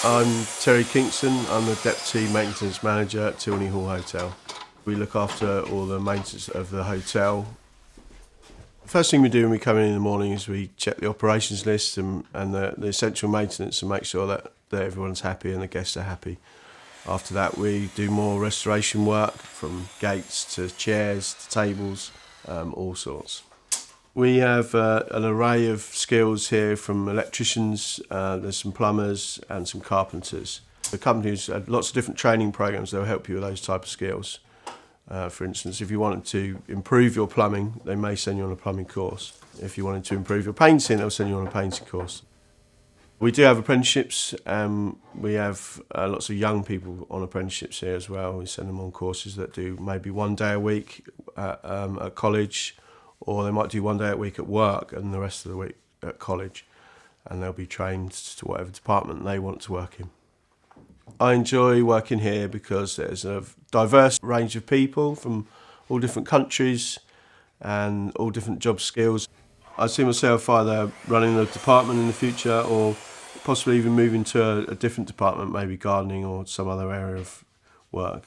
I'm Terry Kingston. I'm the Deputy Maintenance Manager at Tylney Hall Hotel. We look after all the maintenance of the hotel. First thing we do when we come in the morning is we check the operations list and the essential maintenance and make sure that everyone's happy and the guests are happy. After that, we do more restoration work, from gates to chairs to tables, all sorts. We have an array of skills here, from electricians, there's some plumbers and some carpenters. The company's had lots of different training programs that will help you with those type of skills. For instance, if you wanted to improve your plumbing, they may send you on a plumbing course. If you wanted to improve your painting, they'll send you on a painting course. We do have apprenticeships, we have lots of young people on apprenticeships here as well. We send them on courses that do maybe 1 day a week at college, or they might do 1 day a week at work and the rest of the week at college, and they'll be trained to whatever department they want to work in. I enjoy working here because there's a diverse range of people from all different countries and all different job skills. I see myself either running a department in the future or possibly even moving to a different department, maybe gardening or some other area of work.